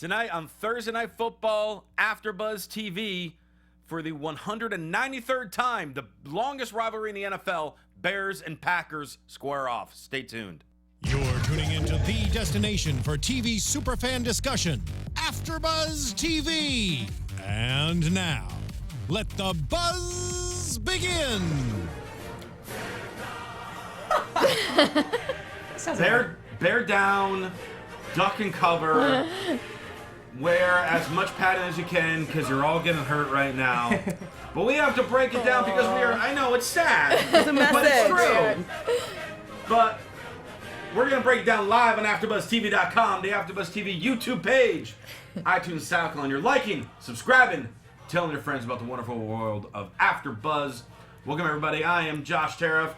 Tonight on Thursday Night Football, AfterBuzz TV, for the 193rd time, the longest rivalry in the NFL, Bears and Packers square off. Stay tuned. You're tuning into the destination for TV superfan discussion, AfterBuzz TV. And now, let the buzz begin. Bear down, duck and cover, wear as much padding as you can because you're all getting hurt right now. But we have to break it down because I know it's sad, It's a message. but it's true. But we're going to break it down live on AfterBuzzTV.com, the AfterBuzz TV YouTube page, iTunes, SoundCloud. You're liking, subscribing, telling your friends about the wonderful world of AfterBuzz. Welcome, everybody. I am Josh Tariff.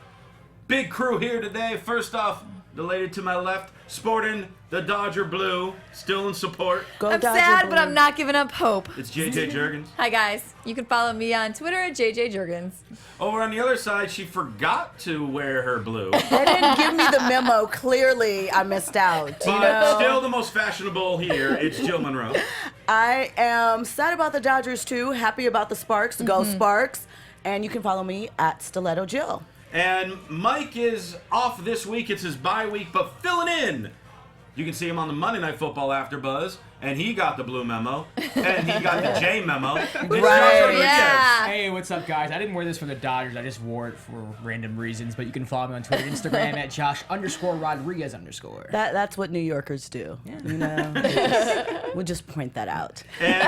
Big crew here today. First off, the lady to my left, sporting the Dodger blue, still in support. I'm sad, but I'm not giving up hope. It's JJ Jurgens. Hi, guys. You can follow me on Twitter at JJ Jurgens. Over on the other side, she forgot to wear her blue. They didn't give me the memo. Clearly, I missed out. But still the most fashionable here, it's Jill Munroe. I am sad about the Dodgers, too. Happy about the Sparks. Go Sparks. And you can follow me at Stiletto Jill. And Mike is off this week. It's his bye week, but filling in. You can see him on the Monday Night Football AfterBuzz, and he got the blue memo, and he got the J memo. It's Josh Rodriguez. Yeah. Hey, what's up, guys? I didn't wear this for the Dodgers. I just wore it for random reasons. But you can follow me on Twitter and Instagram at Josh_Rodriguez_. That's what New Yorkers do. Yeah. You know, we'll just point that out. And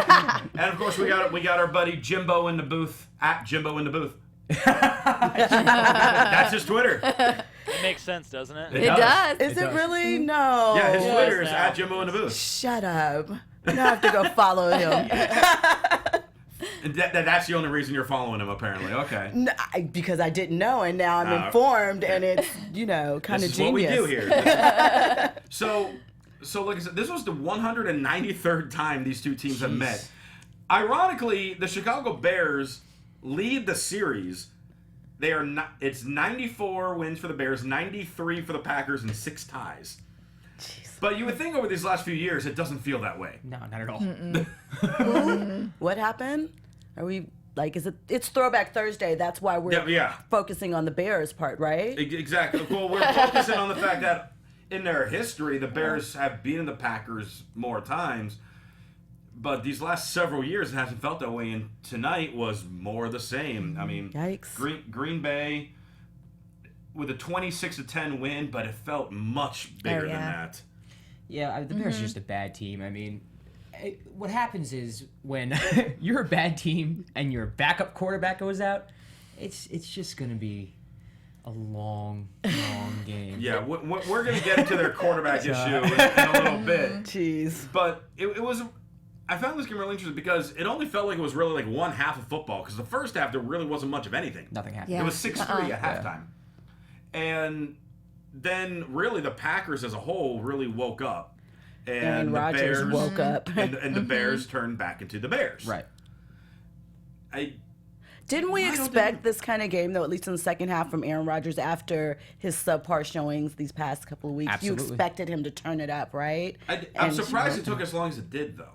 of course, we got our buddy Jimbo in the booth, at Jimbo in the booth. That's his Twitter. It makes sense, doesn't it? It It does. does. Is it really? No. Yeah, his Twitter is now. at Jimbo in the booth. Shut up. Now I have to go follow him. And that's the only reason you're following him, apparently. Okay. Because I didn't know, and now I'm informed, and it's, kind of This is genius. what we do here. So like I said, this was the 193rd time these two teams have met. Ironically, the Chicago Bears lead the series. It's 94 wins for the Bears, 93 for the Packers, and 6 ties. Jeez. But you would think over these last few years, it doesn't feel that way. No, not at all. What happened? Are we it's Throwback Thursday? That's why we're focusing on the Bears part, right? Exactly. Well, we're focusing on the fact that in their history, the Bears have beaten the Packers more times. But these last several years, it hasn't felt that way, and tonight was more the same. I mean, Yikes. Green Bay with a 26-10 win, but it felt much bigger than that. Yeah, the Bears are just a bad team. I mean, what happens is when you're a bad team and your backup quarterback goes out, it's just going to be a long game. Yeah, we're going to get into their quarterback issue in a little bit. Jeez. But it was... I found this game really interesting because it only felt like it was really like one half of football, because the first half there really wasn't much of anything. Nothing happened. Yeah. It was 6-3 at halftime. And then really the Packers as a whole really woke up. And the Rodgers Bears woke up. and the Bears turned back into the Bears. Right. Didn't we expect this kind of game, though, at least in the second half, from Aaron Rodgers after his subpar showings these past couple of weeks? Absolutely. You expected him to turn it up, right? I'm surprised it took as long as it did, though.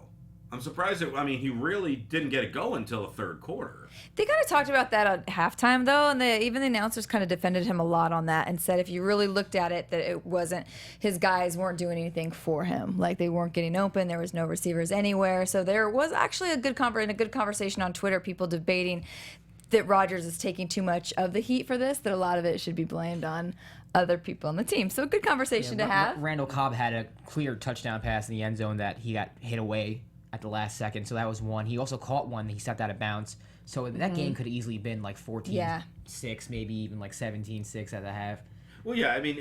I'm surprised he really didn't get it going until the third quarter. They kind of talked about that at halftime, though, and even the announcers kind of defended him a lot on that and said if you really looked at it, that it wasn't, his guys weren't doing anything for him. Like, they weren't getting open, there was no receivers anywhere. So there was actually a good conversation on Twitter, people debating that Rodgers is taking too much of the heat for this, that a lot of it should be blamed on other people on the team. So a good conversation to have. Randall Cobb had a clear touchdown pass in the end zone that he got hit away at the last second, so that was one. He also caught one that he stepped out of bounds. So that game could have easily been like 14-6, maybe even like 17-6 at the half. Well, yeah, I mean,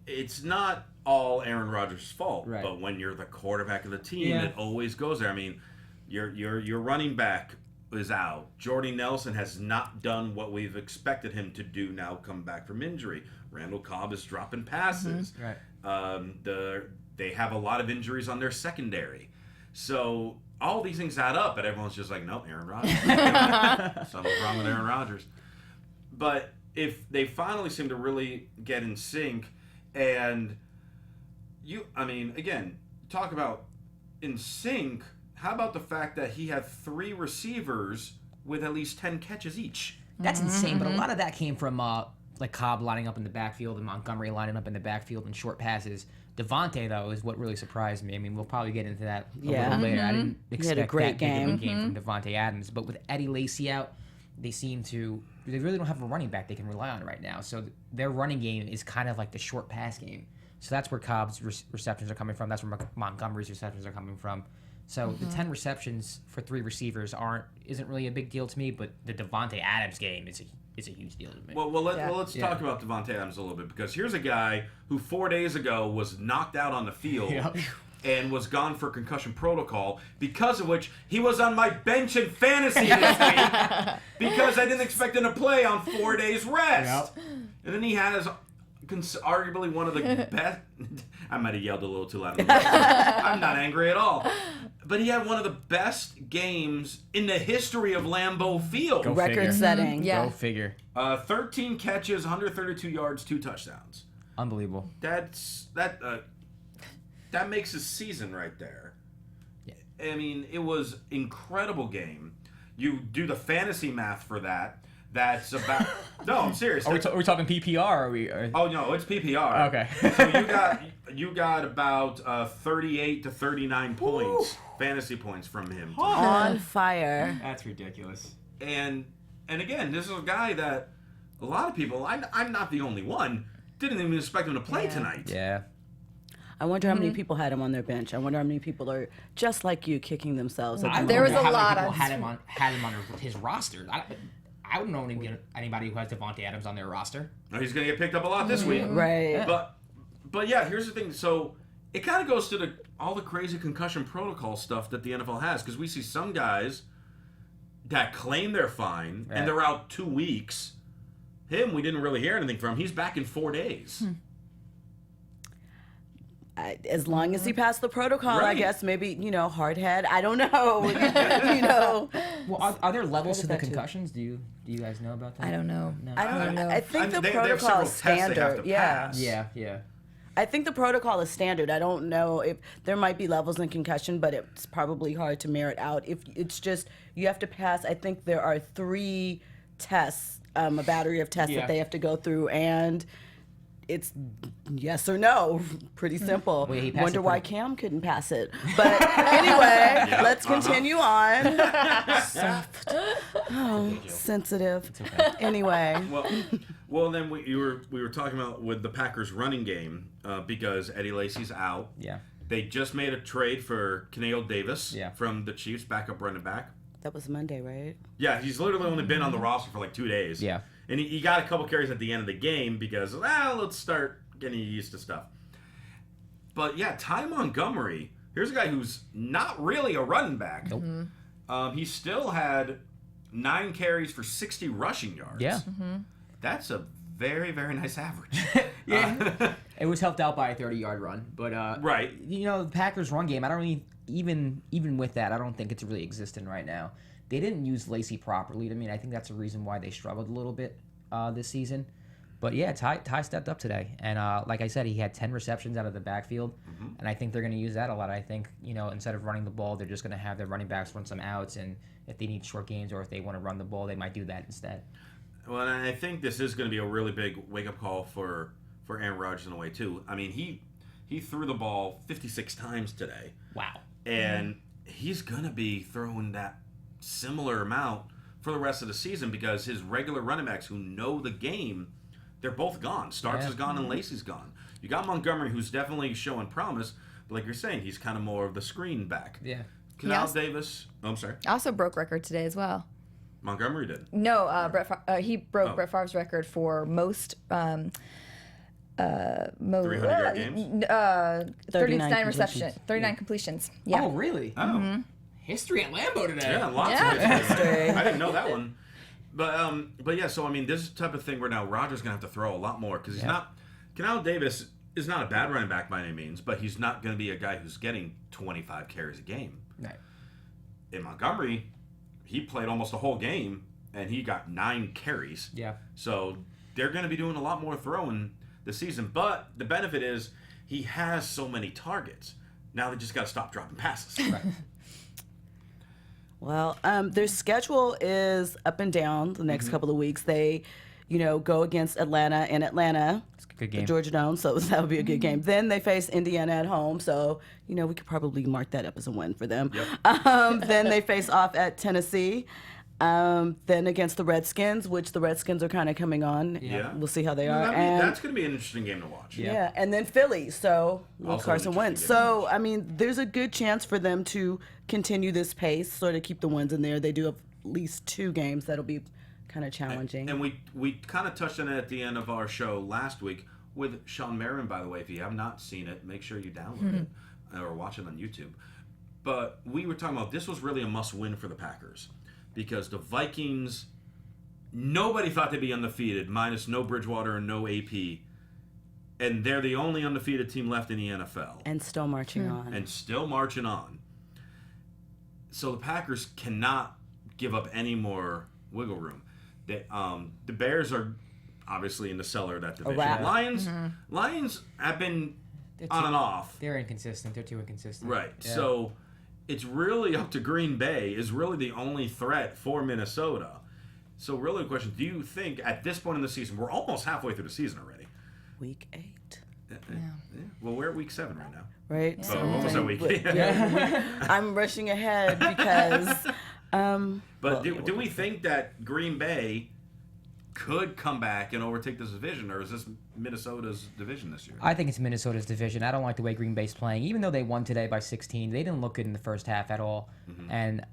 it's not all Aaron Rodgers' fault, right. But when you're the quarterback of the team, it always goes there. I mean, your running back is out. Jordy Nelson has not done what we've expected him to do now, come back from injury. Randall Cobb is dropping passes. Right. They have a lot of injuries on their secondary. So all these things add up, and everyone's just like, no, Aaron Rodgers. Something's wrong with Aaron Rodgers. But if they finally seem to really get in sync, and again, talk about in sync, how about the fact that he had 3 receivers with at least 10 catches each? That's insane, but a lot of that came from like Cobb lining up in the backfield and Montgomery lining up in the backfield and short passes. Davante, though, is what really surprised me. I mean, we'll probably get into that a little later. I didn't expect a great that big of a game. from Davante Adams, but with Eddie Lacy out, they really don't have a running back they can rely on right now. So their running game is kind of like the short pass game. So that's where Cobb's receptions are coming from. That's where Montgomery's receptions are coming from. So the 10 receptions for 3 receivers isn't really a big deal to me, but the Davante Adams game is a huge deal to me. Well, let's talk about Davante Adams a little bit, because here's a guy who 4 days ago was knocked out on the field and was gone for concussion protocol, because of which he was on my bench in fantasy this week because I didn't expect him to play on 4 days rest. Yep. And then he has arguably one of the best. I might have yelled a little too loud. I'm not angry at all. But he had one of the best games in the history of Lambeau Field. Go figure. Record-setting. Yeah. Go figure. 13 catches, 132 yards, 2 touchdowns. Unbelievable. That makes his season right there. Yeah. I mean, it was incredible game. You do the fantasy math for that. That's about. No, I'm serious. Are we talking PPR? Oh no, it's PPR. Okay. So you got about 38 to 39 points, fantasy points from him. On fire. That's ridiculous. And again, this is a guy that a lot of people, I'm not the only one, didn't even expect him to play tonight. Yeah. I wonder how many people had him on their bench. I wonder how many people are just like you, kicking themselves. At the There was moment. a lot people on had him on his roster. I don't know anybody who has Davante Adams on their roster. He's going to get picked up a lot this week. Right. But yeah, here's the thing. So it kind of goes to all the crazy concussion protocol stuff that the NFL has, because we see some guys that claim they're fine and they're out 2 weeks. Him, we didn't really hear anything from. He's back in 4 days. As long as he passed the protocol, I Right. guess maybe, hard head. I don't know. Well, are there levels to the that too? concussions? Do you guys know about that? I don't know. No. I don't know. I think the they have protocol several is tests they have standard. to Yeah. pass. Yeah. I think the protocol is standard. I don't know if there might be levels in concussion, but it's probably hard to merit out. If it's just you have to pass, I think there are 3 tests, a battery of tests that they have to go through, and it's yes or no. Pretty simple. Well, he passed Wonder it why pretty- Cam couldn't pass it. But anyway, let's continue on. Soft. Oh, sensitive. Anyway. Well, then we were talking about with the Packers running game because Eddie Lacy's out. Yeah. They just made a trade for Knale Davis Yeah. from the Chiefs, backup running back. That was Monday, right? Yeah, he's literally only been on the roster for like 2 days. Yeah. And he got a couple carries at the end of the game because, let's start getting used to stuff. But yeah, Ty Montgomery, here's a guy who's not really a running back. Nope. He still had 9 carries for 60 rushing yards. Yeah. That's a very, very nice average. Yeah. It was helped out by a 30-yard run, but Right. the Packers' run game, I don't really, even with that, I don't think it's really existing right now. They didn't use Lacy properly. I mean, I think that's a reason why they struggled a little bit this season. But yeah, Ty stepped up today, and like I said, he had 10 receptions out of the backfield, and I think they're going to use that a lot. I think instead of running the ball, they're just going to have their running backs run some outs, and if they need short games or if they want to run the ball, they might do that instead. Well, and I think this is going to be a really big wake-up call for Aaron Rodgers in a way, too. I mean, he threw the ball 56 times today. Wow. And he's going to be throwing that similar amount for the rest of the season because his regular running backs who know the game, they're both gone. Starks is gone and Lacy's gone. You got Montgomery, who's definitely showing promise, but like you're saying, he's kind of more of the screen back. Yeah. Knale Davis. Oh, I'm sorry. Also broke record today as well. Montgomery did. No, he broke Brett Favre's record for most 300-yard games? 39 reception, 39 completions. Yeah. Oh, really? Oh. History at Lambeau today. Yeah, lots Yeah. of history. I didn't know that one. But yeah, so I mean, this is the type of thing where now Rodgers gonna have to throw a lot more because he's not. Knale Davis is not a bad running back by any means, but he's not gonna be a guy who's getting 25 carries a game. Right. In Montgomery, he played almost a whole game and he got 9 carries. Yeah. So they're gonna be doing a lot more throwing this season. But the benefit is he has so many targets. Now they just got to stop dropping passes. Right. Well, their schedule is up and down the next couple of weeks. They, go against Atlanta in Atlanta. It's a good The game. Georgia Dome, so that would be a good game. Then they face Indiana at home, so we could probably mark that up as a win for them. Yep. Then they face off at Tennessee. Then against the Redskins, which the Redskins are kind of coming on. Yeah. We'll see how they are. That's going to be an interesting game to watch. Yeah, and then Philly. So will Also Carson an Wentz. interesting game to So I mean, there's a good chance for them to continue this pace, sort of keep the wins in there. They do have at least 2 games that'll be kind of challenging. And we kind of touched on it at the end of our show last week with Sean Marin, by the way. If you have not seen it, make sure you download it or watch it on YouTube. But we were talking about this was really a must-win for the Packers because the Vikings, nobody thought they'd be undefeated, minus no Bridgewater and no AP. And they're the only undefeated team left in the NFL. And still marching on. And still marching on. So the Packers cannot give up any more wiggle room. The Bears are obviously in the cellar of that division. wrap. Lions have been They're on too- and off. They're inconsistent. They're too inconsistent. Right. Yeah. So it's really up to Green Bay is really the only threat for Minnesota. So really the question, do you think at this point in the season, we're almost halfway through the season already. Week 8. Yeah. Well, we're at week 7 right now. Right? So almost at week But, 8. I'm rushing ahead because. But do we think that Green Bay could come back and overtake this division, or is this Minnesota's division this year? I think it's Minnesota's division. I don't like the way Green Bay's playing. Even though they won today by 16, they didn't look good in the first half at all. And,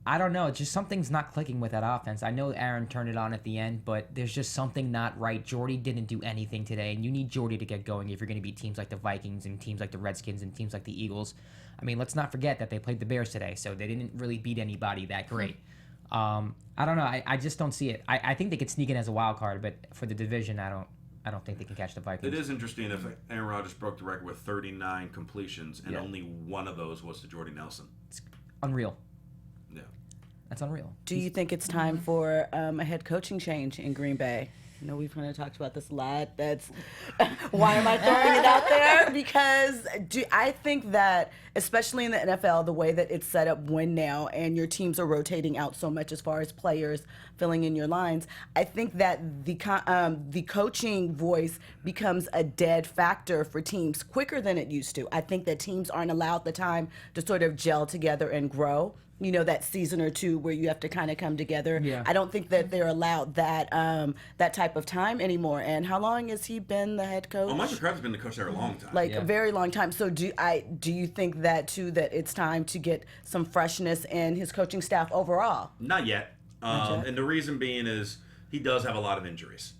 I don't know. Just something's not clicking with that offense. I know Aaron turned it on at the end, but there's just something not right. Jordy didn't do anything today, and you need Jordy to get going if you're going to beat teams like the Vikings and teams like the Redskins and teams like the Eagles. I mean, let's not forget that they played the Bears today, so they didn't really beat anybody that great. I don't know. I just don't see it. I think they could sneak in as a wild card, but for the division, I don't think they can catch the Vikings. It is interesting if Aaron Rodgers broke the record with 39 completions, and only one of those was to Jordy Nelson. It's unreal. Yeah. That's unreal. Do you think it's time for a head coaching change in Green Bay? I know we've kind of talked about this a lot. That's why am I throwing it out there? Because I think that, especially in the NFL, the way that it's set up when now and your teams are rotating out so much as far as players filling in your lines, I think that the coaching voice becomes a dead factor for teams quicker than it used to. I think that teams aren't allowed the time to sort of gel together and grow. That season or two where you have to kind of come together. Yeah. I don't think that they're allowed that that type of time anymore. And how long has he been the head coach? Well, Mike McCarthy's been the coach there a long time. A very long time. So do you think that too, that it's time to get some freshness in his coaching staff overall? Not yet. And the reason being is he does have a lot of injuries.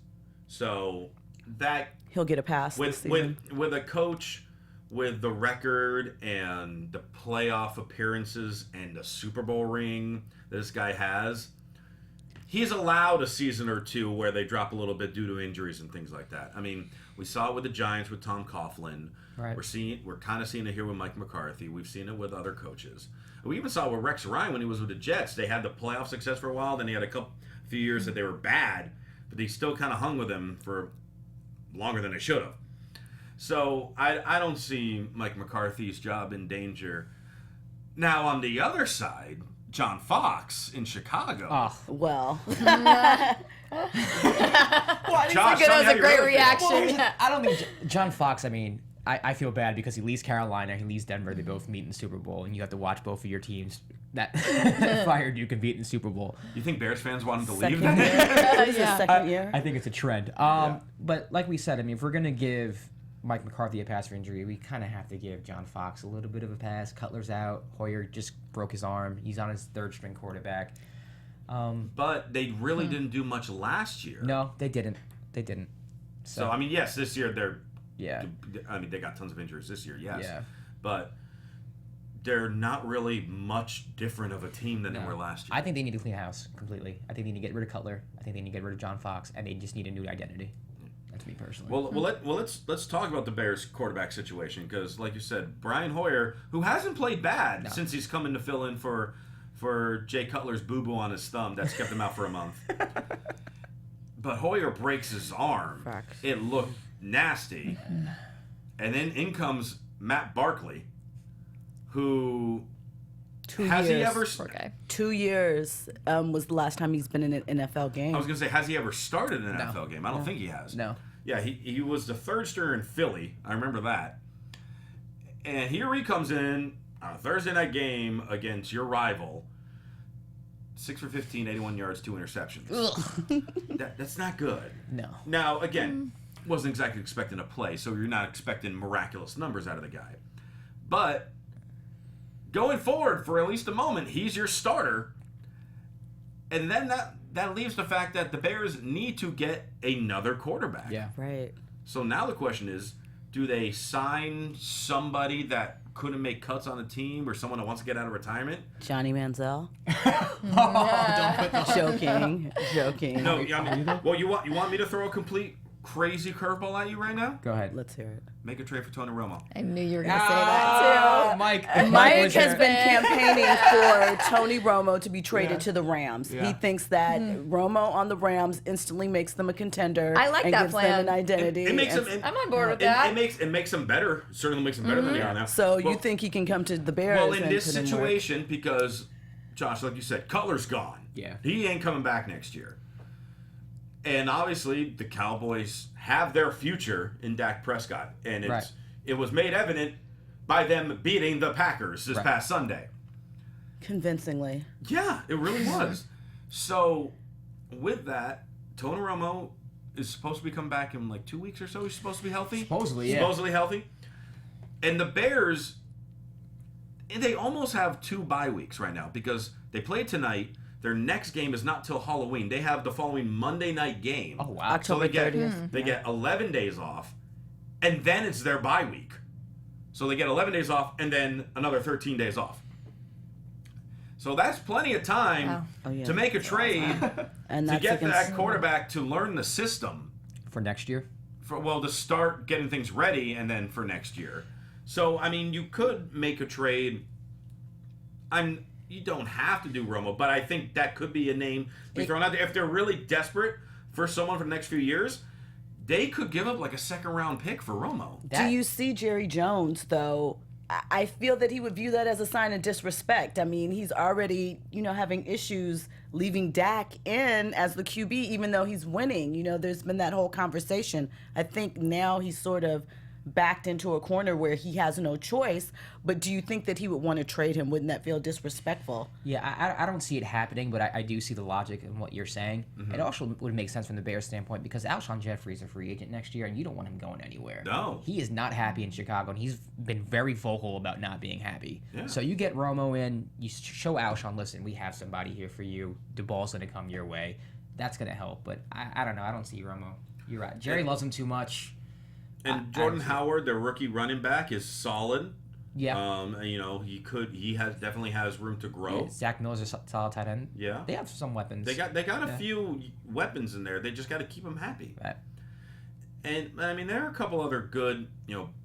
So that He'll get a pass this season. with a coach with the record and the playoff appearances and the Super Bowl ring this guy has, he's allowed a season or two where they drop a little bit due to injuries and things like that. I mean, we saw it with the Giants with Tom Coughlin. Right. We're kind of seeing it here with Mike McCarthy. We've seen it with other coaches. We even saw it with Rex Ryan when he was with the Jets. They had the playoff success for a while, then he had a few years that they were bad, but they still kind of hung with him for longer than they should have. So I don't see Mike McCarthy's job in danger. Now on the other side, John Fox in Chicago. Oh, Well, Josh, That tell me was how a you great really feel. reaction. I don't think John Fox, I mean, I feel bad because he leaves Carolina, he leaves Denver, they both meet in the Super Bowl, and you have to watch both of your teams that fired you compete in the Super Bowl. You think Bears fans want him to second leave? year. This is his Yeah. second year. I think it's a trend. But like we said, I mean, if we're going to give Mike McCarthy a pass for injury, we kind of have to give John Fox a little bit of a pass. Cutler's out. Hoyer just broke his arm. He's on his third-string quarterback. But they really didn't do much last year. No, they didn't. They didn't. So, I mean, yes, this year they got tons of injuries this year, yes. Yeah. But they're not really much different of a team than they were last year. I think they need to clean house completely. I think they need to get rid of Cutler. I think they need to get rid of John Fox, and they just need a new identity. That's me personally. Let's talk about the Bears quarterback situation because, like you said, Brian Hoyer, who hasn't played bad since he's come in to fill in for Jay Cutler's boo-boo on his thumb that's kept him out for a month. But Hoyer breaks his arm. Facts. It looked nasty. And then in comes Matt Barkley, who 2 has years. he ever? Poor guy. 2 years was the last time he's been in an NFL game. I was gonna say, has he ever started an NFL game? I don't think he has. No. Yeah, he was the third stringer in Philly. I remember that. And here he comes in on a Thursday night game against your rival. 6 for 15, 81 yards, 2 interceptions. That's not good. No. Now, again, wasn't exactly expecting a play, so you're not expecting miraculous numbers out of the guy. But going forward for at least a moment, he's your starter. And then that leaves the fact that the Bears need to get another quarterback. Yeah. Right. So now the question is, do they sign somebody that couldn't make cuts on the team or someone that wants to get out of retirement? Johnny Manziel. Don't put the Joking. No, I mean, well, you want me to throw a complete crazy curveball at you right now? Go ahead. Let's hear it. Make a trade for Tony Romo. I knew you were going to say that too. Mike Mike was has there. been campaigning for Tony Romo to be traded to the Rams. Yeah. He thinks that Romo on the Rams instantly makes them a contender. I like and that gives plan. them an identity. It makes and them. I'm on board with that. It makes them better. Certainly makes them better than they are now. so Well, you think he can come to the Bears? Well, in and this put in work? situation, because Josh, like you said, Cutler's gone. Yeah. He ain't coming back next year. And obviously, the Cowboys have their future in Dak Prescott, and it was made evident by them beating the Packers this past Sunday. Convincingly. Yeah, it really was. So, with that, Tony Romo is supposed to be coming back in like 2 weeks or so. He's supposed to be healthy. Supposedly, yeah. Supposedly healthy. And the Bears, they almost have 2 bye weeks right now because they played tonight. Their next game is not till Halloween. They have the following Monday night game. Oh, wow. October So they get 30th. they get 11 days off, and then it's their bye week. So they get 11 days off, and then another 13 days off. So that's plenty of time Wow. Oh, yeah. to make a trade And to that's get against that quarterback to learn the system. For next year? To start getting things ready, and then for next year. So I mean, you could make a trade. You don't have to do Romo, but I think that could be a name to be thrown out there. If they're really desperate for someone for the next few years, they could give up like a 2nd round pick for Romo. Do you see Jerry Jones, though? I feel that he would view that as a sign of disrespect. I mean, he's already, having issues leaving Dak in as the QB, even though he's winning. There's been that whole conversation. I think now he's sort of backed into a corner where he has no choice. But do you think that he would want to trade him? Wouldn't that feel disrespectful? Yeah, I don't see it happening, but I do see the logic in what you're saying. It also would make sense from the Bears' standpoint because Alshon Jeffrey is a free agent next year, and you don't want him going anywhere. No. He is not happy in Chicago, and he's been very vocal about not being happy. Yeah. So you get Romo in, you show Alshon, listen, we have somebody here for you. The ball's going to come your way. That's going to help, but I don't know. I don't see Romo. You're right. Jerry loves him too much. And Jordan Howard, their rookie running back, is solid. Yeah. He definitely has room to grow. Yeah, Zach Miller's a solid tight end. Yeah. They have some weapons. They got a few weapons in there. They just got to keep them happy. Right. And I mean, there are a couple other good,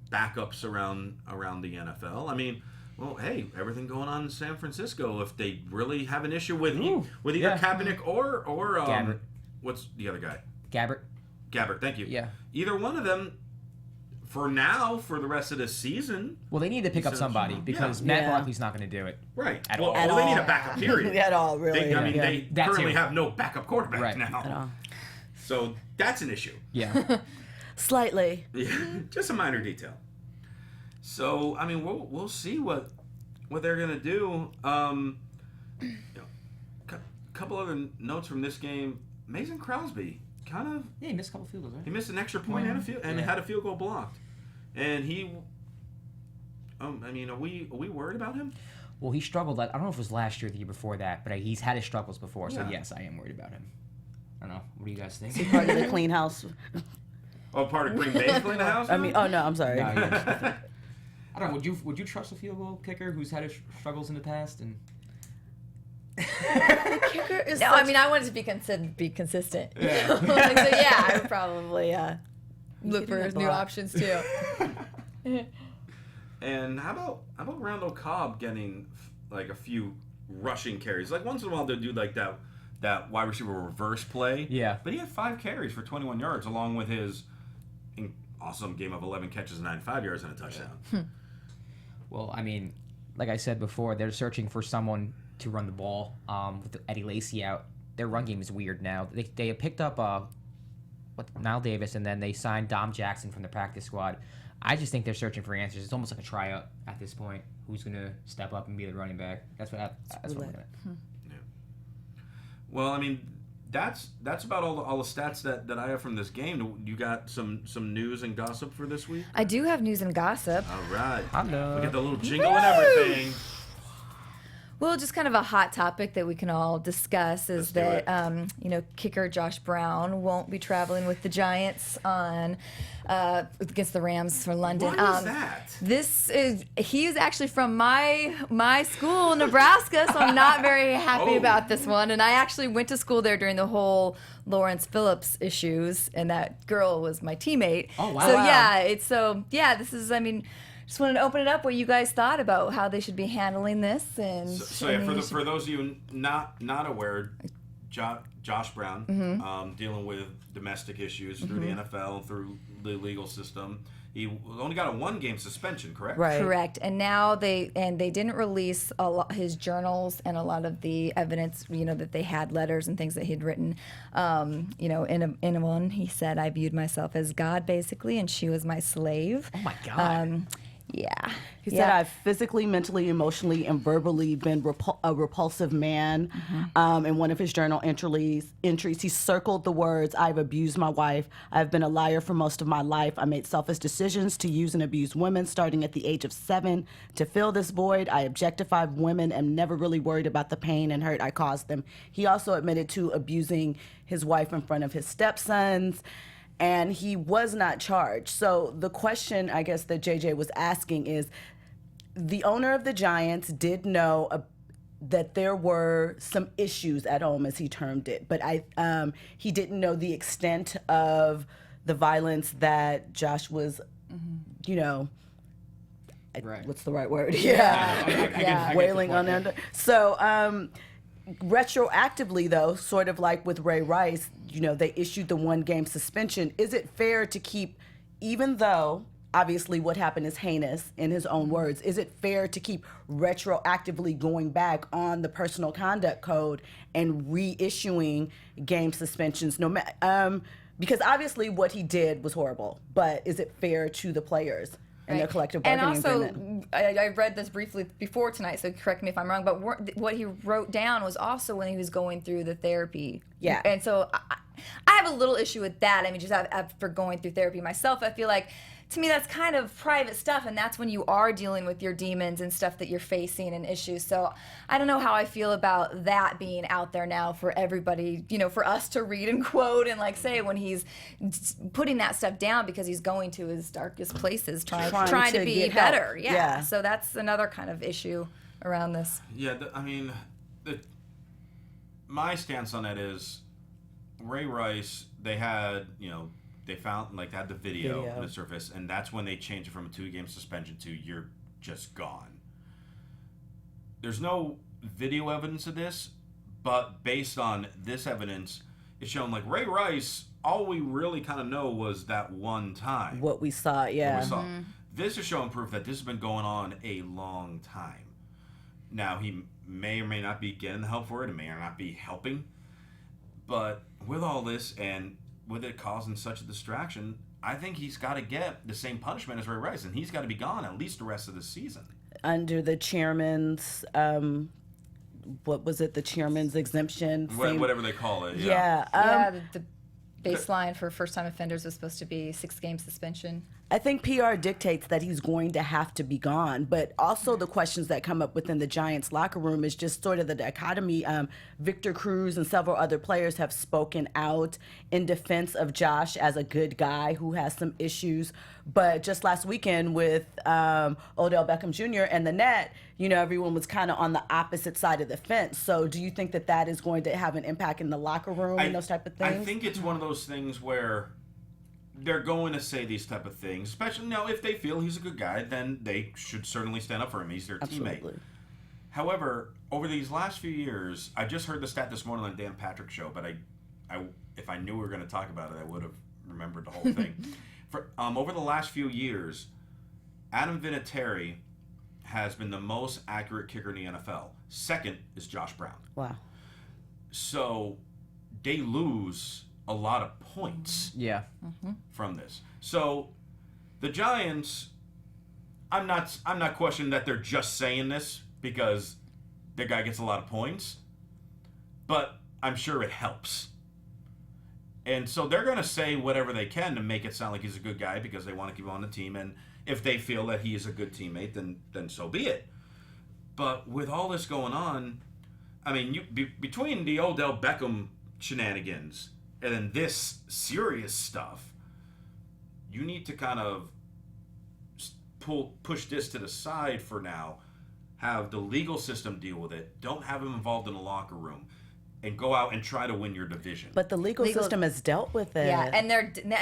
backups around the NFL. I mean, well, hey, everything going on in San Francisco. If they really have an issue with either Kaepernick or Gabbert. What's the other guy? Gabbert. Thank you. Yeah. Either one of them. For now, for the rest of the season. Well, they need to pick up somebody because Matt Barkley's not going to do it. Right. At well, all. Well, they need a backup period. At all, really. They That currently too. have no backup quarterback now. At all. So that's an issue. Yeah. Slightly. Yeah, just a minor detail. So I mean, we'll see what they're gonna do. Couple other notes from this game. Mason Crosby kind of Yeah, he missed a couple field goals, right? he missed an extra point and had a field goal blocked, and he. I mean, are we worried about him? Well, he struggled. I don't know if it was last year or the year before that, but he's had his struggles before. So Yeah. yes, I am worried about him. I don't know. What do you guys think? Part of the clean house. Oh, part of Green Bay's cleaning the house. I mean, oh no, I'm sorry. No, yeah. I don't know. Would you trust a field goal kicker who's had his struggles in the past? And Kicker is No, I mean, I wanted to be consistent. Yeah. So yeah, I would probably look for that new block. options too. And how about Randall Cobb getting like a few rushing carries? Like once in a while they'll do like that wide receiver reverse play. Yeah. But he had 5 carries for 21 yards along with his awesome game of 11 catches and 95 yards and a touchdown. well, I mean, like I said before, they're searching for someone to run the ball. With Eddie Lacy out, their run game is weird now. They picked up Nile Davis, and then they signed Dom Jackson from the practice squad. I just think they're searching for answers. It's almost like a tryout at this point. Who's going to step up and be the running back? That's what I'm looking at. Yeah. Well, I mean, that's about all the stats that I have from this game. You got some news and gossip for this week? I do have news and gossip. All right. Hello. We get the little jingle and everything. Well, just kind of a hot topic that we can all discuss is Let's that kicker Josh Brown won't be traveling with the Giants on against the Rams for London. What is that? He is actually from my school, Nebraska, so I'm not very happy about this one. And I actually went to school there during the whole Lawrence Phillips issues, and that girl was my teammate. Oh, wow. So this is, just wanted to open it up what you guys thought about how they should be handling this. And for those of you not aware, Josh Brown dealing with domestic issues through the NFL and through the legal system. He only got a 1-game suspension, correct? Right. Correct. And now they didn't release his journals and a lot of the evidence, that they had letters and things that he'd written. In one, he said, "I viewed myself as God, basically, and she was my slave." Oh my God. Yeah. He said, "I've physically, mentally, emotionally, and verbally been a repulsive man." In one of his journal entries, he circled the words, "I've abused my wife. I've been a liar for most of my life. I made selfish decisions to use and abuse women starting at the age of 7. To fill this void, I objectified women and never really worried about the pain and hurt I caused them." He also admitted to abusing his wife in front of his stepsons. And he was not charged. So the question, I guess, that JJ was asking is, the owner of the Giants did know that there were some issues at home, as he termed it, but he didn't know the extent of the violence that Josh was, Right. what's the right word? I Wailing get the on point. under. So retroactively, though, sort of like with Ray Rice, they issued the 1-game suspension. Is it fair to keep, even though obviously what happened is heinous in his own words, is it fair to keep retroactively going back on the personal conduct code and reissuing game suspensions? Because obviously what he did was horrible, but is it fair to the players and their collective bargaining agreement? And also, I read this briefly before tonight, so correct me if I'm wrong, but what he wrote down was also when he was going through the therapy. Yeah. And so I have a little issue with that. Just after going through therapy myself, I feel like, to me, that's kind of private stuff, and that's when you are dealing with your demons and stuff that you're facing and issues. So I don't know how I feel about that being out there now for everybody, for us to read and quote and say when he's putting that stuff down because he's going to his darkest places trying to be better. Yeah. So that's another kind of issue around this. Yeah, my stance on that is Ray Rice, they had, they found, they had the video on the surface, and that's when they changed it from a 2-game suspension to you're just gone. There's no video evidence of this, but based on this evidence, it's shown Ray Rice, all we really kind of know was that one time. What we saw, yeah. What we saw. This is showing proof that this has been going on a long time. Now, he may or may not be getting the help for it, and may or not be helping, but with all this and with it causing such a distraction, I think he's got to get the same punishment as Ray Rice, and he's got to be gone at least the rest of the season. Under the chairman's, what was it? The chairman's exemption? Whatever they call it. The baseline for first-time offenders was supposed to be 6-game suspension. I think PR dictates that he's going to have to be gone, but also the questions that come up within the Giants locker room is just sort of the dichotomy. Victor Cruz and several other players have spoken out in defense of Josh as a good guy who has some issues, but just last weekend with Odell Beckham Jr. and the net, everyone was kind of on the opposite side of the fence. So do you think that is going to have an impact in the locker room and those type of things? I think it's one of those things where they're going to say these type of things, especially if they feel he's a good guy, then they should certainly stand up for him. He's their teammate. However, over these last few years, I just heard the stat this morning on Dan Patrick's show, but if I knew we were going to talk about it, I would have remembered the whole thing. Over the last few years, Adam Vinatieri has been the most accurate kicker in the NFL. Second is Josh Brown. Wow. So they lose a lot of points from this. So the Giants, I'm not questioning that they're just saying this because the guy gets a lot of points, but I'm sure it helps. And so they're going to say whatever they can to make it sound like he's a good guy because they want to keep him on the team. And if they feel that he is a good teammate, then so be it. But with all this going on, I mean, between the Odell Beckham shenanigans and then this serious stuff, you need to kind of push this to the side for now, have the legal system deal with it, don't have him involved in the locker room, and go out and try to win your division. But the legal system has dealt with it. Yeah, and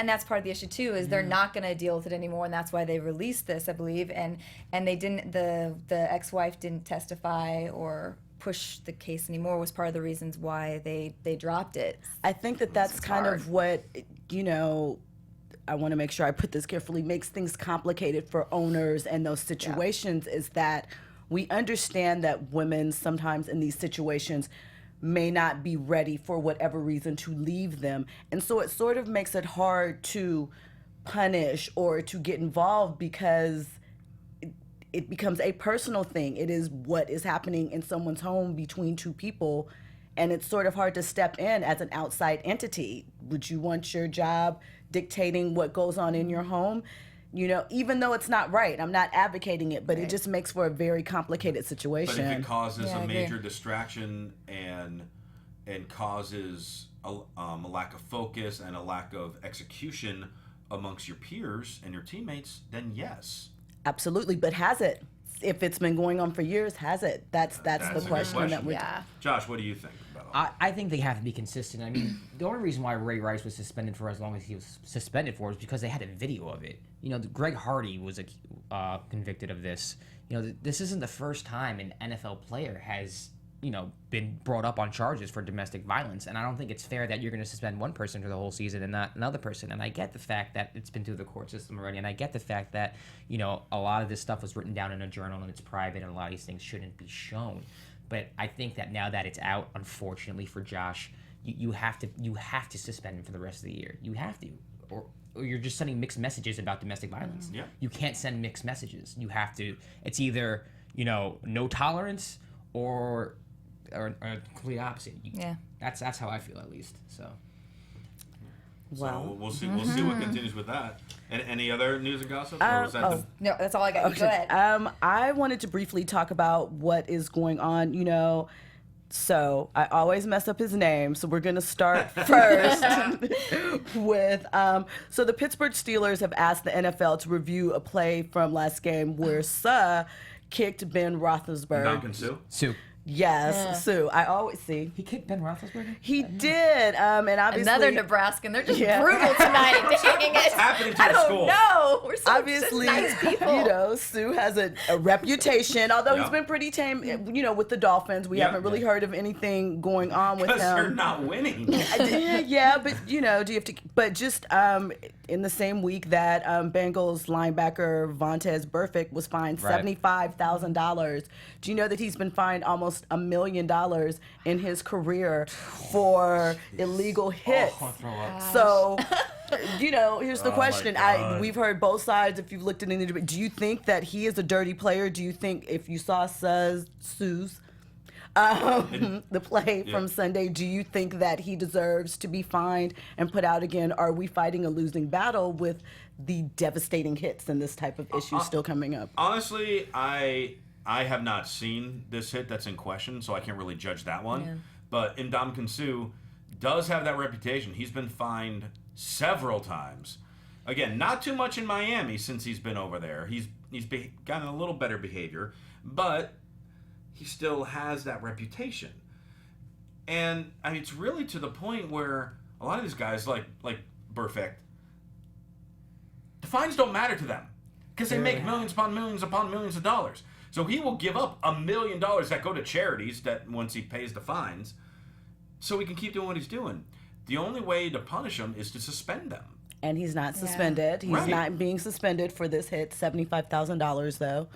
that's part of the issue too, is they're not going to deal with it anymore, and that's why they released this, I believe. And they didn't. The ex-wife didn't testify or push the case anymore. Was part of the reasons why they dropped it. I think that's kind of what, I want to make sure I put this carefully, makes things complicated for owners and those situations is that we understand that women sometimes in these situations may not be ready for whatever reason to leave them. And so it sort of makes it hard to punish or to get involved because it becomes a personal thing. It is what is happening in someone's home between two people, and it's sort of hard to step in as an outside entity. Would you want your job dictating what goes on in your home? Even though it's not right, I'm not advocating it, but it just makes for a very complicated situation. But if it causes a major distraction and causes a lack of focus and a lack of execution amongst your peers and your teammates, then yes. Absolutely, but has it? If it's been going on for years, has it? That's the question that we're... Josh, what do you think about all that? I think they have to be consistent. I mean, the only reason why Ray Rice was suspended for as long as he was suspended for is because they had a video of it. Greg Hardy was convicted of this. This isn't the first time an NFL player has, been brought up on charges for domestic violence. And I don't think it's fair that you're going to suspend one person for the whole season and not another person. And I get the fact that it's been through the court system already. And I get the fact that, a lot of this stuff was written down in a journal and it's private and a lot of these things shouldn't be shown. But I think that now that it's out, unfortunately for Josh, you have to suspend him for the rest of the year. You have to. Or you're just sending mixed messages about domestic violence. Yeah. You can't send mixed messages. You have to. It's either, no tolerance or complete opposite. That's how I feel, at least. So we'll see what continues with that. And any other news and gossip? Or was that No, that's all I got. Okay. Go ahead. I wanted to briefly talk about what is going on. So I always mess up his name, so we're going to start first with, so the Pittsburgh Steelers have asked the NFL to review a play from last game where Suh kicked Ben Roethlisberger. Duncan Sue? Yes, Sue. I always see. He kicked Ben Roethlisberger? He did, and obviously... Another Nebraskan. They're just brutal tonight. Dang it. What's happening to the school? No, we're so obviously, nice people. Sue has a reputation, although he's been pretty tame, with the Dolphins. We haven't really heard of anything going on with him. Because they're not winning. But do you have to, but just in the same week that Bengals linebacker Vontaze Burfict was fined $75,000, do you know that he's been fined almost $1 million in his career for illegal hits? So, here's the question. We've heard both sides. If you've looked at any debate, do you think that he is a dirty player? Do you think if you saw Sue's the play from Sunday, do you think that he deserves to be fined and put out again? Are we fighting a losing battle with the devastating hits and this type of issue still coming up? Honestly, I have not seen this hit that's in question, so I can't really judge that one. Yeah. But Ndamukong Suh does have that reputation. He's been fined several times. Again, not too much in Miami since he's been over there. He's gotten a little better behavior, but he still has that reputation. And it's really to the point where a lot of these guys, like Burfict, the fines don't matter to them because they make millions upon millions of dollars. So he will give up $1 million that go to charities that once he pays the fines, so he can keep doing what he's doing. The only way to punish him is to suspend them. And he's not suspended. He's not being suspended for this hit. $75,000 though.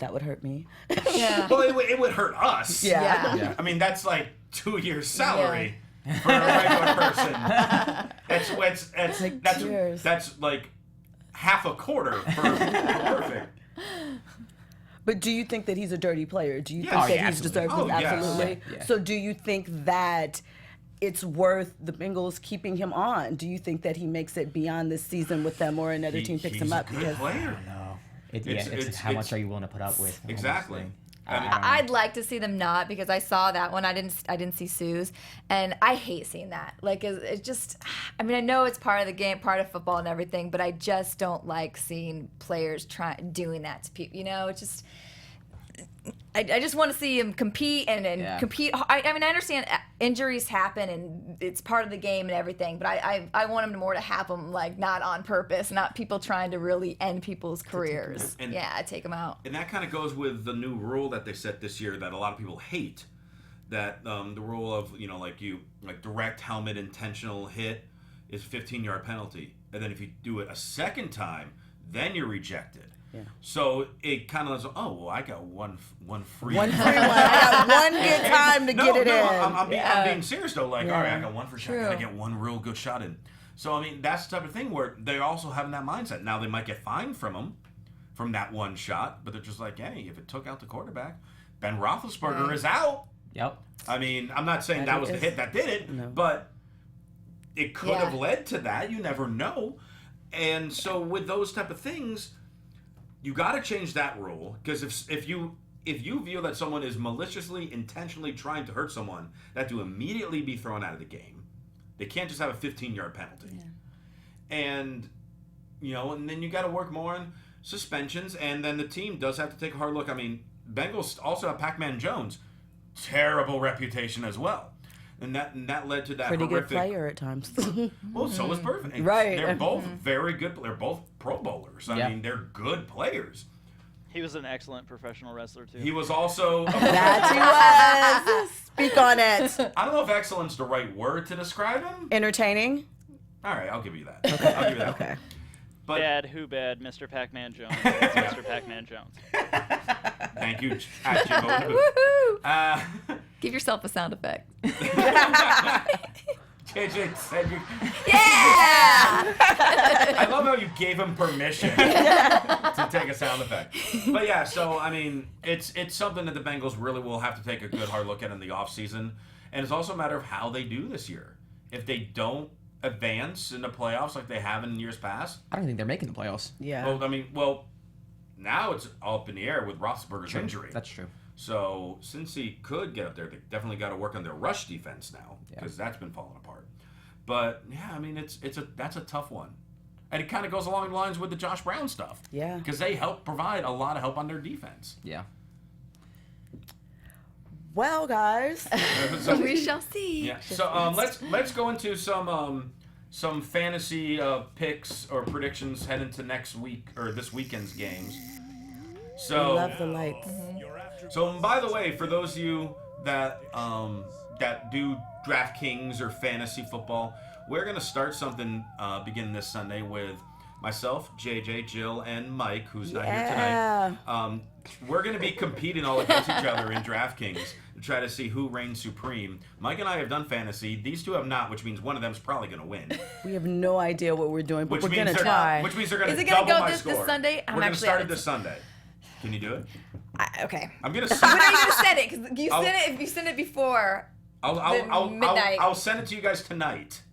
That would hurt me. Yeah. Well, it would hurt us. Yeah. I mean, that's like 2 years' salary for a regular person. That's like half a quarter for perfect. But do you think that he's a dirty player? Do you Yes. think Oh, that yeah, he's deserved absolutely. this? Oh, yes. Absolutely. Yeah. So do you think that it's worth the Bengals keeping him on? Do you think that he makes it beyond this season with them, or another team picks him up? He's a good player. No. It's How much are you willing to put up with? Exactly. honestly. I mean, I'd like to see them not, because I saw that one. I didn't see Sue's, and I hate seeing that. Like it just, I mean, I know it's part of the game, part of football and everything, but I just don't like seeing players doing that to people. You know, it just. I just want to see him compete and compete. I mean, I understand injuries happen and it's part of the game and everything, but I want him more to have them like not on purpose, not people trying to really end people's careers. Take them out. And that kind of goes with the new rule that they set this year that a lot of people hate. That the rule of like direct helmet intentional hit is a 15-yard penalty, and then if you do it a second time, then you're rejected. Yeah. So it kind of is, I got one free one. I got one good time to get it in. I'm being serious though. Like, all right, I got one for shot. I get one real good shot in. So I mean, that's the type of thing where they're also having that mindset. Now they might get fined from that one shot, but they're just like, hey, if it took out the quarterback, Ben Roethlisberger is out. Yep. I mean, I'm not saying that was the hit that did it, but it could have led to that. You never know. And so with those type of things, you got to change that rule, because if you view that someone is maliciously, intentionally trying to hurt someone, that to immediately be thrown out of the game. They can't just have a 15-yard penalty. Yeah. And then you got to work more on suspensions, and then the team does have to take a hard look. I mean, Bengals also have Pac-Man Jones, terrible reputation as well. And that led to that pretty horrific... good player at times. Well, so was Perfect. Right. They're both very good. They're both Pro Bowlers. I mean, they're good players. He was an excellent professional wrestler, too. He was also... That he was. Speak on it. I don't know if excellent's the right word to describe him. Entertaining? All right, I'll give you that. Okay. I'll give you that. Okay. But, bad, who bad, Mr. Pac-Man Jones. Mr. Pac-Man Jones. Thank you, Jimbo. Give yourself a sound effect. JJ said you... Yeah! I love how you gave him permission to take a sound effect. But yeah, so, I mean, it's something that the Bengals really will have to take a good hard look at in the offseason. And it's also a matter of how they do this year. If they don't advance in the playoffs like they have in years past... I don't think they're making the playoffs. Yeah. Well, now it's all up in the air with Roethlisberger's injury. That's true. So since he could get up there, they definitely got to work on their rush defense now, because that's been falling apart. But yeah, I mean that's a tough one, and it kind of goes along the lines with the Josh Brown stuff. Yeah, because they help provide a lot of help on their defense. Yeah. Well, guys, we shall see. Yeah. So let's go into some fantasy picks or predictions heading into next week or this weekend's games. So love the lights. So, by the way, for those of you that do DraftKings or fantasy football, we're going to start something beginning this Sunday with myself, JJ, Jill, and Mike, who's not here tonight. We're going to be competing all against each other in DraftKings to try to see who reigns supreme. Mike and I have done fantasy. These two have not, which means one of them is probably going to win. We have no idea what we're doing, but we're going to try. Which means they're going to Is it double gonna go my this score. Sunday? We're going to start it this Sunday. Can you do it? Okay. I'm going to When are you going to send it? Because you send it if you send it before midnight. I'll send it to you guys tonight.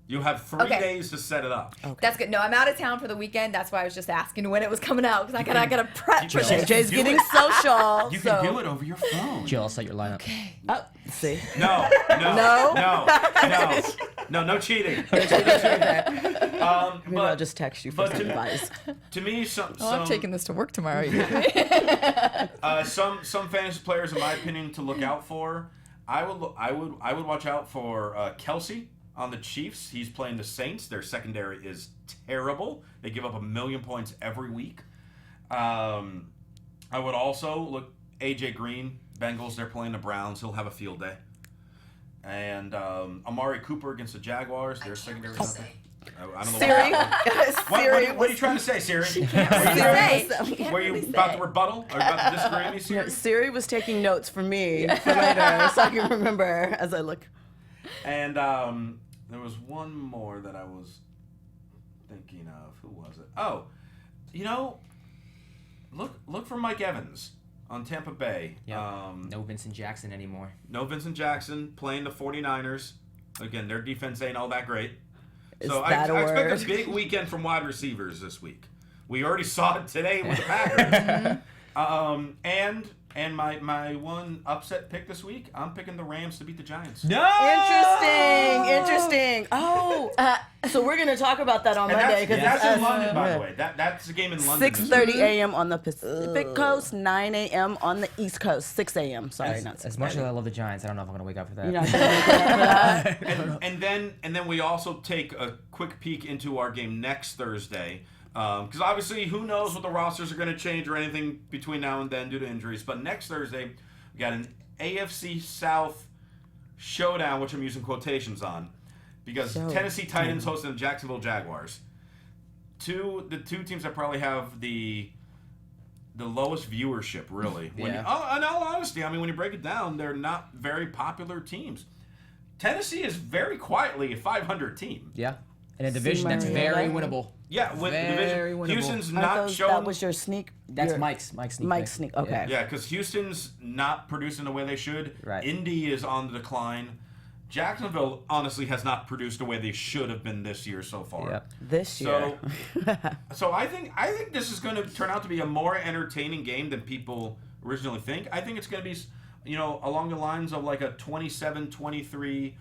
You have 3 days to set it up. Okay. That's good. No, I'm out of town for the weekend. That's why I was just asking when it was coming out, because I gotta prep for this. JJ's getting social. You can do it over your phone. Jill, I'll set your lineup. Okay. Oh, see. No cheating. Maybe I'll just text you for some advice. To me, I'm taking this to work tomorrow. some fantasy players, in my opinion, to look out for. I would watch out for Kelsey on the Chiefs. He's playing the Saints. Their secondary is terrible. They give up 1 million points every week. I would also look AJ Green, Bengals. They're playing the Browns. He'll have a field day. And Amari Cooper against the Jaguars. Their secondary is nothing. I don't know Siri. What are you trying to say, Siri? Siri Were you about to rebuttal? Are you about to disagree with me, Siri? Siri was taking notes for me for later, so I can remember as I look. And there was one more that I was thinking of. Who was it? Oh, look for Mike Evans on Tampa Bay. Yeah. No Vincent Jackson anymore. No Vincent Jackson playing the 49ers. Again, their defense ain't all that great. Is So I that a expect word? a big weekend from wide receivers this week. We already saw it today with the Packers. And my one upset pick this week, I'm picking the Rams to beat the Giants. No! Interesting. Oh, so we're gonna talk about that on And Monday that's in London, by yeah. the way. That's a game in London. 6:30 a.m. on the Pacific Coast, 9 a.m. on the East Coast, 6 a.m. Sorry, not 6. As much as I love the Giants, I don't know if I'm going to wake up for that. You're not gonna wake up for that? And then we also take a quick peek into our game next Thursday. Because obviously, who knows what the rosters are going to change or anything between now and then due to injuries. But next Thursday, we got an AFC South showdown, which I'm using quotations on, because Tennessee Titans hosting the Jacksonville Jaguars. The two teams that probably have the lowest viewership, really. Yeah. In all honesty, I mean, when you break it down, they're not very popular teams. Tennessee is very quietly a 500 team. Yeah. In a division that's very winnable. Yeah, with the Very division. winnable. Houston's Are not those- showing. That was your sneak. That's your- Mike's sneak. Mike's peek. sneak. Okay. Yeah, because Houston's not producing the way they should. Right. Indy is on the decline. Jacksonville honestly has not produced the way they should have been this year so far. Yep. This year. So I think this is going to turn out to be a more entertaining game than people originally think. I think it's going to be, along the lines of like a 27-23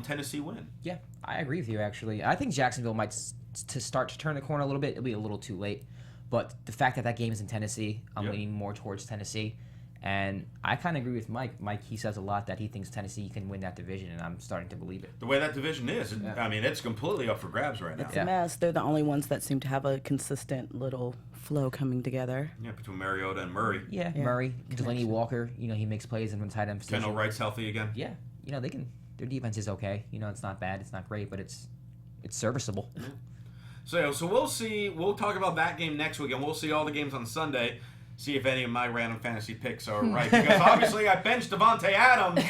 Tennessee win. Yeah, I agree with you, actually. I think Jacksonville might start to turn the corner a little bit. It'll be a little too late. But the fact that game is in Tennessee, I'm leaning more towards Tennessee. And I kind of agree with Mike. Mike, he says a lot that he thinks Tennessee can win that division, and I'm starting to believe it. The way that division is, I mean, it's completely up for grabs right now. It's a mess. They're the only ones that seem to have a consistent little flow coming together. Yeah, between Mariota and Murray. Yeah. Murray, Delaney Walker, he makes plays in the tight end position. Kendall Wright's healthy again. Yeah, they can. Their defense is okay. It's not bad. It's not great, but it's serviceable. So we'll see. We'll talk about that game next week, and we'll see all the games on Sunday. See if any of my random fantasy picks are right. Because obviously I benched Davante Adams,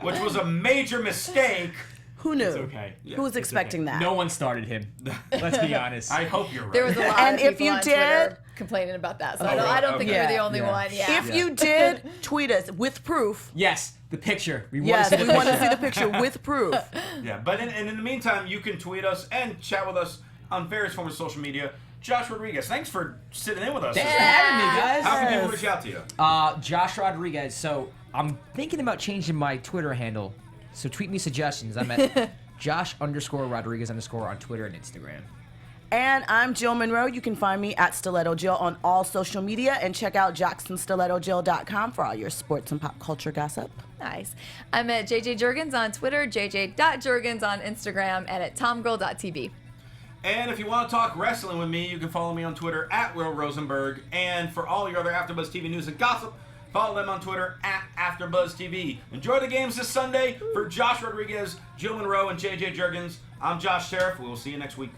which was a major mistake. Who knew? It's okay. Who was expecting that? No one started him. Let's be honest. I hope you're right. There was a lot And of if people you on did- Twitter complaining about that. So I don't think Okay. you're the only Yeah. one. Yeah. If you did, tweet us with proof. Yes, the picture. We Yes, want to see we the want to picture. see the picture with proof. Yeah, but in the meantime, you can tweet us and chat with us on various forms of social media. Josh Rodriguez, thanks for sitting in with us. Thanks for having me, guys. How can people reach out to you? Josh Rodriguez. So I'm thinking about changing my Twitter handle. So tweet me suggestions. I'm at Josh_Rodriguez_ on Twitter and Instagram. And I'm Jill Munroe. You can find me at Stiletto Jill on all social media, and check out JacksonStilettoJill.com for all your sports and pop culture gossip. Nice. I'm at JJ Jurgens on Twitter, JJ.Jurgens on Instagram, and at TomGirl.tv. And if you want to talk wrestling with me, you can follow me on Twitter at Will Rosenberg. And for all your other AfterBuzz TV news and gossip, follow them on Twitter at AfterBuzz TV. Enjoy the games this Sunday. For Josh Rodriguez, Jill Munroe, and JJ Jurgens, I'm Josh Sheriff. We will see you next week.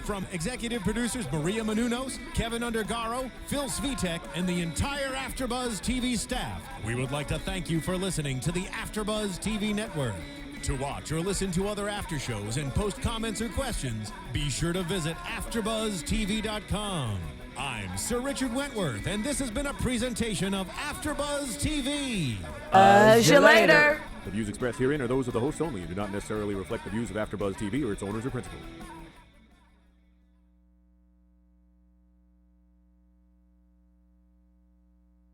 From executive producers Maria Menounos, Kevin Undergaro, Phil Svitek, and the entire AfterBuzz TV staff, we would like to thank you for listening to the AfterBuzz TV network. To watch or listen to other after shows and post comments or questions, be sure to visit AfterBuzzTV.com. I'm Sir Richard Wentworth, and this has been a presentation of AfterBuzz TV. See you later. The views expressed herein are those of the hosts only and do not necessarily reflect the views of AfterBuzz TV or its owners or principals.